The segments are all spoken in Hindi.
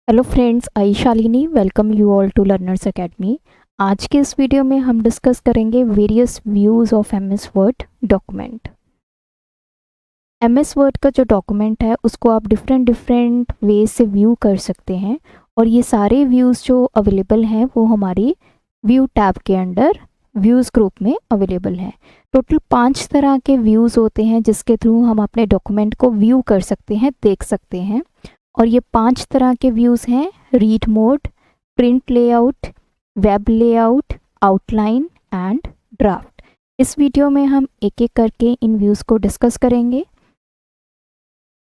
Hello friends, I Shalini welcome you all to Learners Academy. आज के इस वीडियो में हम डिस्कस करेंगे various views of MS Word document. MS Word का जो डॉक्यूमेंट है उसको आप डिफरेंट वे से व्यू कर सकते हैं और ये सारे व्यूज़ जो अवेलेबल हैं वो हमारी व्यू टैब के अंडर व्यूज़ ग्रुप में अवेलेबल हैं। टोटल 5 तरह के व्यूज़ होते हैं जिसके थ्रू हम अपने डॉक्यूमेंट को व्यू कर सकते हैं, देख सकते हैं। और ये 5 तरह के व्यूज़ हैं: read mode, print layout, web layout, outline and draft. इस वीडियो में हम एक एक करके इन व्यूज़ को डिस्कस करेंगे।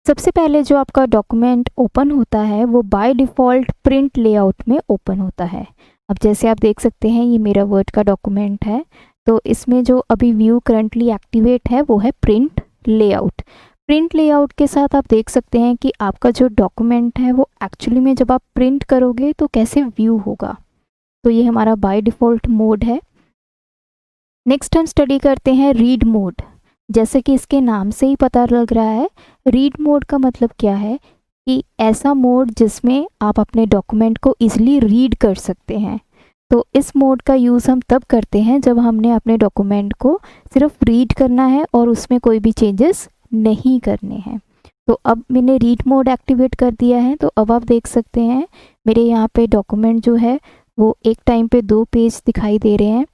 सबसे पहले जो आपका डॉक्यूमेंट ओपन होता है वो बाय डिफ़ॉल्ट प्रिंट लेआउट में ओपन होता है। अब जैसे आप देख सकते हैं ये मेरा वर्ड का डॉक्यूमेंट है, तो इसमें जो अभी व्यू करंटली एक्टिवेट है वो है प्रिंट लेआउट। प्रिंट लेआउट के साथ आप देख सकते हैं कि आपका जो डॉक्यूमेंट है वो एक्चुअली में जब आप प्रिंट करोगे तो कैसे व्यू होगा। तो ये हमारा बाय डिफ़ॉल्ट मोड है। नेक्स्ट हम स्टडी करते हैं रीड मोड। जैसे कि इसके नाम से ही पता लग रहा है, रीड मोड का मतलब क्या है कि ऐसा मोड जिसमें आप अपने डॉक्यूमेंट को ईजिली रीड कर सकते हैं। तो इस मोड का यूज़ हम तब करते हैं जब हमने अपने डॉक्यूमेंट को सिर्फ रीड करना है और उसमें कोई भी चेंजेस नहीं करने हैं। तो अब मैंने रीड मोड एक्टिवेट कर दिया है, तो अब आप देख सकते हैं मेरे यहाँ पे डॉक्यूमेंट जो है वो एक टाइम पे 2 पेज दिखाई दे रहे हैं।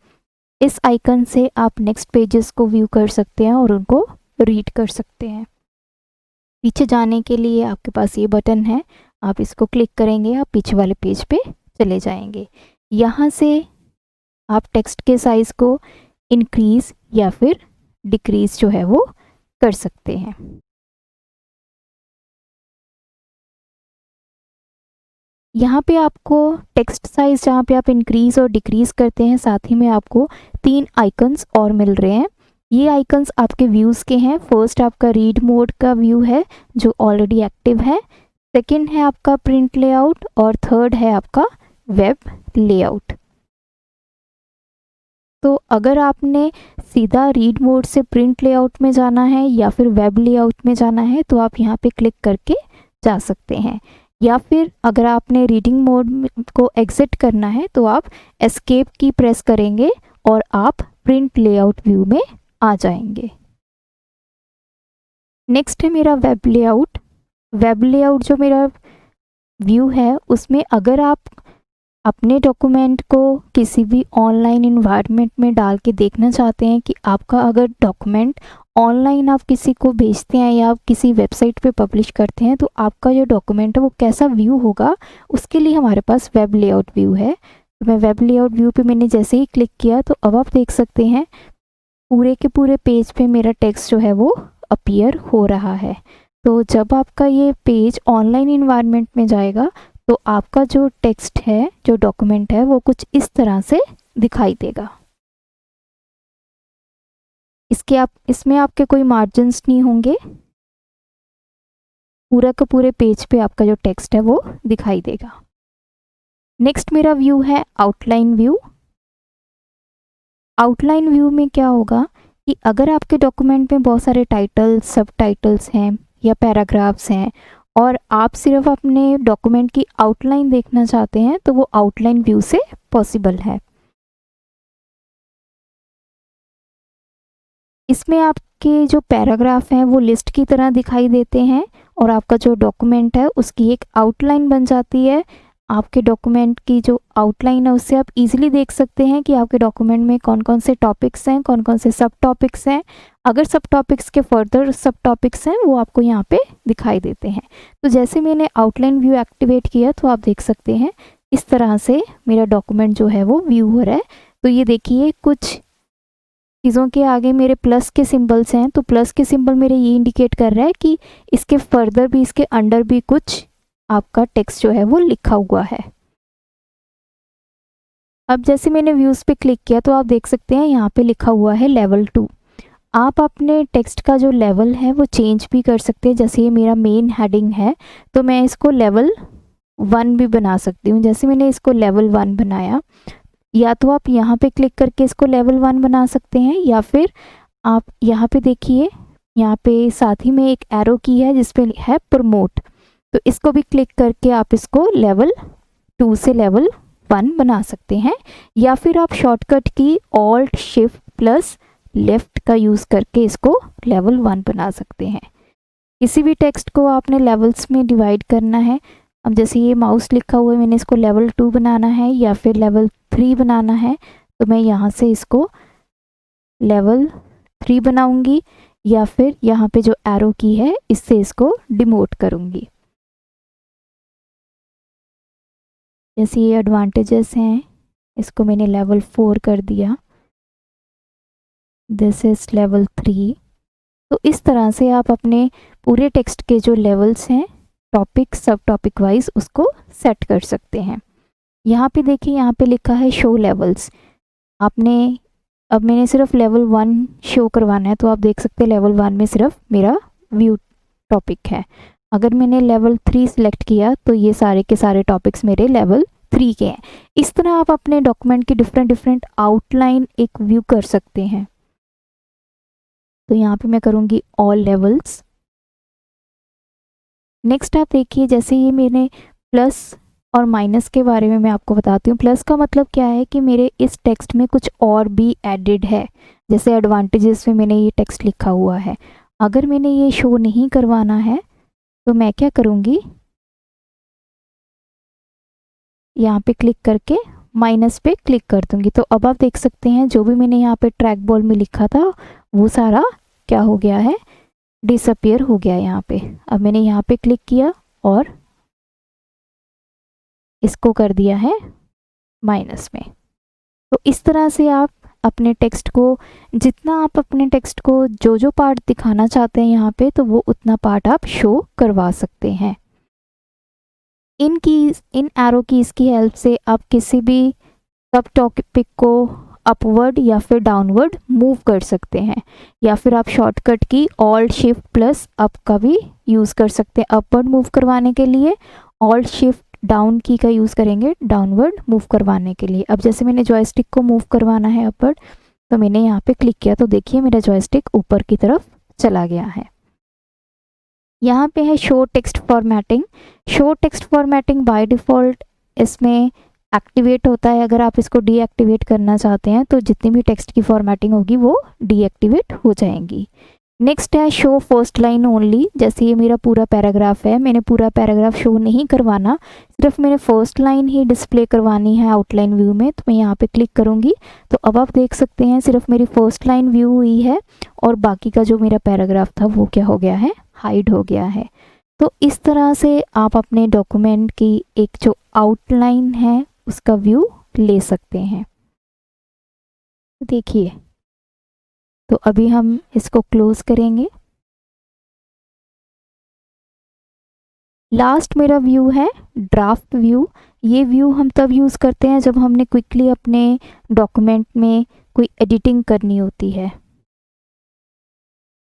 इस आइकन से आप नेक्स्ट पेजेस को व्यू कर सकते हैं और उनको रीड कर सकते हैं। पीछे जाने के लिए आपके पास ये बटन है, आप इसको क्लिक करेंगे, आप पीछे वाले पेज पे चले जाएंगे। यहाँ से आप टेक्स्ट के साइज़ को इंक्रीज़ या फिर डिक्रीज़ जो है वो कर सकते हैं। यहाँ पे आपको टेक्स्ट साइज़ जहाँ पे आप इंक्रीज़ और डिक्रीज़ करते हैं, साथ ही में आपको 3 आइकन्स और मिल रहे हैं। ये आइकन्स आपके व्यूज़ के हैं। फर्स्ट आपका रीड मोड का व्यू है जो ऑलरेडी एक्टिव है, सेकंड है आपका प्रिंट लेआउट और थर्ड है आपका वेब लेआउट। तो अगर आपने सीधा रीड मोड से प्रिंट लेआउट में जाना है या फिर वेब लेआउट में जाना है तो आप यहाँ पे क्लिक करके जा सकते हैं, या फिर अगर आपने रीडिंग मोड को एग्जिट करना है तो आप एस्केप की प्रेस करेंगे और आप प्रिंट लेआउट व्यू में आ जाएंगे। नेक्स्ट है मेरा वेब लेआउट। वेब लेआउट जो मेरा व्यू है उसमें अगर आप अपने डॉक्यूमेंट को किसी भी ऑनलाइन इन्वायरमेंट में डाल के देखना चाहते हैं कि आपका अगर डॉक्यूमेंट ऑनलाइन आप किसी को भेजते हैं या आप किसी वेबसाइट पे पब्लिश करते हैं तो आपका जो डॉक्यूमेंट है वो कैसा व्यू होगा, उसके लिए हमारे पास वेब लेआउट व्यू है। तो मैं वेब लेआउट व्यू पे मैंने जैसे ही क्लिक किया तो अब आप देख सकते हैं पूरे के पूरे पेज पे मेरा टेक्स्ट जो है वो अपीयर हो रहा है। तो जब आपका ये पेज ऑनलाइन इन्वायरमेंट में जाएगा तो आपका जो टेक्स्ट है, जो डॉक्यूमेंट है, वो कुछ इस तरह से दिखाई देगा। इसमें आपके कोई मार्जिन्स नहीं होंगे, पूरा का पूरे पेज पे आपका जो टेक्स्ट है वो दिखाई देगा। नेक्स्ट मेरा व्यू है आउटलाइन व्यू। आउटलाइन व्यू में क्या होगा कि अगर आपके डॉक्यूमेंट में बहुत सारे टाइटल्स, सब टाइटल्स हैं या पैराग्राफ्स हैं और आप सिर्फ अपने डॉक्यूमेंट की आउटलाइन देखना चाहते हैं तो वो आउटलाइन व्यू से पॉसिबल है। इसमें आपके जो पैराग्राफ हैं वो लिस्ट की तरह दिखाई देते हैं और आपका जो डॉक्यूमेंट है उसकी एक आउटलाइन बन जाती है। आपके डॉक्यूमेंट की जो आउटलाइन है उससे आप इजीली देख सकते हैं कि आपके डॉक्यूमेंट में कौन कौन से टॉपिक्स हैं, कौन कौन से सब टॉपिक्स हैं। अगर सब टॉपिक्स के फर्दर सब टॉपिक्स हैं वो आपको यहाँ पे दिखाई देते हैं। तो जैसे मैंने आउटलाइन व्यू एक्टिवेट किया तो आप देख सकते हैं इस तरह से मेरा डॉक्यूमेंट जो है वो व्यू हो रहा है। तो ये देखिए कुछ चीज़ों के आगे मेरे प्लस के सिंबल्स हैं, तो प्लस के सिंबल मेरे ये इंडिकेट कर रहा है कि इसके फर्दर भी, इसके अंडर भी कुछ आपका टेक्स्ट जो है वो लिखा हुआ है। अब जैसे मैंने व्यूज़ पे क्लिक किया तो आप देख सकते हैं यहाँ पे लिखा हुआ है लेवल 2। आप अपने टेक्स्ट का जो लेवल है वो चेंज भी कर सकते हैं। जैसे ये मेरा मेन हेडिंग है तो मैं इसको लेवल 1 भी बना सकती हूँ। जैसे मैंने इसको लेवल 1 बनाया, या तो आप यहाँ पे क्लिक करके इसको लेवल 1 बना सकते हैं या फिर आप यहाँ पे देखिए, यहाँ पे साथ ही में एक एरो की है जिस पे है प्रमोट। तो इसको भी क्लिक करके आप इसको लेवल 2 से लेवल 1 बना सकते हैं, या फिर आप शॉर्टकट की ऑल्ट शिफ्ट प्लस लेफ्ट का यूज़ करके इसको लेवल 1 बना सकते हैं। किसी भी टेक्स्ट को आपने लेवल्स में डिवाइड करना है। अब जैसे ये माउस लिखा हुआ है, मैंने इसको लेवल 2 बनाना है या फिर लेवल 3 बनाना है, तो मैं यहाँ से इसको लेवल 3 बनाऊंगी, या फिर यहाँ पे जो एरो की है इससे इसको डिमोट करूंगी। जैसे ये एडवांटेजेस हैं, इसको मैंने लेवल 4 कर दिया, दिस इज लेवल 3। तो इस तरह से आप अपने पूरे टेक्स्ट के जो लेवल्स हैं टॉपिक सब टॉपिक वाइज उसको सेट कर सकते हैं। यहाँ पे देखिए, यहाँ पे लिखा है शो लेवल्स। आपने अब मैंने सिर्फ लेवल 1 शो करवाना है, तो आप देख सकते हैं लेवल 1 में सिर्फ मेरा व्यू टॉपिक है। अगर मैंने लेवल 3 सिलेक्ट किया तो ये सारे के सारे टॉपिक्स मेरे लेवल 3 के हैं। इस तरह आप अपने डॉक्यूमेंट की डिफरेंट आउटलाइन एक व्यू कर सकते हैं। तो यहाँ पे मैं करूँगी ऑल लेवल्स। नेक्स्ट आप देखिए, जैसे ये मैंने प्लस और माइनस के बारे में मैं आपको बताती हूँ। प्लस का मतलब क्या है कि मेरे इस टेक्स्ट में कुछ और भी एडिड है, जैसे एडवांटेजेस में मैंने ये टेक्स्ट लिखा हुआ है। अगर मैंने ये शो नहीं करवाना है तो मैं क्या करूँगी, यहाँ पे क्लिक करके माइनस पे क्लिक कर दूँगी। तो अब आप देख सकते हैं जो भी मैंने यहाँ पे ट्रैक बॉल में लिखा था वो सारा क्या हो गया है, डिसअपियर हो गया यहाँ पे। अब मैंने यहाँ पे क्लिक किया और इसको कर दिया है माइनस में। तो इस तरह से आप अपने टेक्स्ट को, जितना आप अपने टेक्स्ट को जो जो पार्ट दिखाना चाहते हैं यहाँ पे, तो वो उतना पार्ट आप शो करवा सकते हैं। इन एरो कीज की हेल्प से आप किसी भी सब टॉपिक को अपवर्ड या फिर डाउनवर्ड मूव कर सकते हैं, या फिर आप शॉर्टकट की ऑल्ट शिफ्ट प्लस अप का भी यूज़ कर सकते हैं। अपवर्ड मूव करवाने के लिए ऑल्ट शिफ्ट डाउन की का यूज़ करेंगे, डाउनवर्ड मूव करवाने के लिए। अब जैसे मैंने जॉयस्टिक को मूव करवाना है अपवर्ड, तो मैंने यहाँ पे क्लिक किया तो देखिए मेरा जॉयस्टिक ऊपर की तरफ चला गया है। यहाँ पे है show text formatting. Show text formatting by default इसमें एक्टिवेट होता है। अगर आप इसको डीएक्टिवेट करना चाहते हैं तो जितनी भी टेक्स्ट की फॉर्मेटिंग होगी वो डीएक्टिवेट हो जाएंगी। नेक्स्ट है शो फर्स्ट लाइन ओनली। जैसे ये मेरा पूरा पैराग्राफ है, मैंने पूरा पैराग्राफ शो नहीं करवाना, सिर्फ मैंने फर्स्ट लाइन ही डिस्प्ले करवानी है आउटलाइन व्यू में। तो मैं यहाँ पे क्लिक करूँगी तो अब आप देख सकते हैं सिर्फ मेरी फर्स्ट लाइन व्यू हुई है और बाकी का जो मेरा पैराग्राफ था वो क्या हो गया है, हाइड हो गया है। तो इस तरह से आप अपने डॉक्यूमेंट की एक जो आउटलाइन है उसका व्यू ले सकते हैं। देखिए, तो अभी हम इसको क्लोज करेंगे। लास्ट मेरा व्यू है ड्राफ्ट व्यू। ये व्यू हम तब यूज़ करते हैं जब हमने क्विकली अपने डॉक्यूमेंट में कोई एडिटिंग करनी होती है।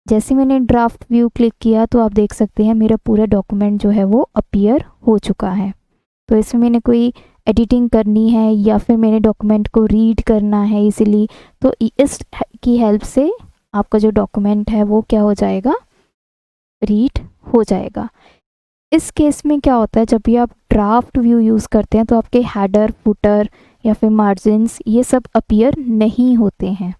जैसे मैंने ड्राफ्ट व्यू क्लिक किया तो आप देख सकते हैं मेरा पूरा डॉक्यूमेंट जो है वो अपीयर हो चुका है। तो इसमें मैंने कोई एडिटिंग करनी है या फिर मैंने डॉक्यूमेंट को रीड करना है इजीली, तो इस की हेल्प से आपका जो डॉक्यूमेंट है वो क्या हो जाएगा, रीड हो जाएगा। इस केस में क्या होता है, जब भी आप ड्राफ्ट व्यू यूज़ करते हैं तो आपके हेडर, फुटर या फिर मार्जिन्स ये सब अपीयर नहीं होते हैं।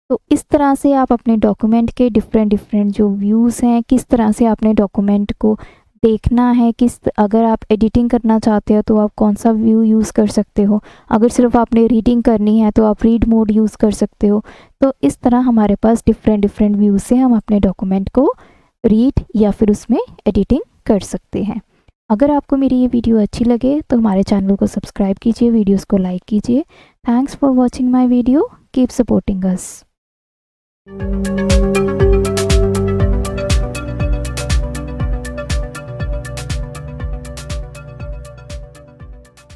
तो इस तरह से आप अपने डॉक्यूमेंट के डिफरेंट जो व्यूज़ हैं, किस तरह से आपने डॉक्यूमेंट को देखना है, अगर आप एडिटिंग करना चाहते हो तो आप कौन सा व्यू यूज़ कर सकते हो, अगर सिर्फ आपने रीडिंग करनी है तो आप रीड मोड यूज़ कर सकते हो। तो इस तरह हमारे पास डिफरेंट व्यूज़ से हम अपने डॉक्यूमेंट को रीड या फिर उसमें एडिटिंग कर सकते हैं। अगर आपको मेरी ये वीडियो अच्छी लगे तो हमारे चैनल को सब्सक्राइब कीजिए, वीडियोज़ को लाइक कीजिए। Thanks for watching my video, keep supporting us.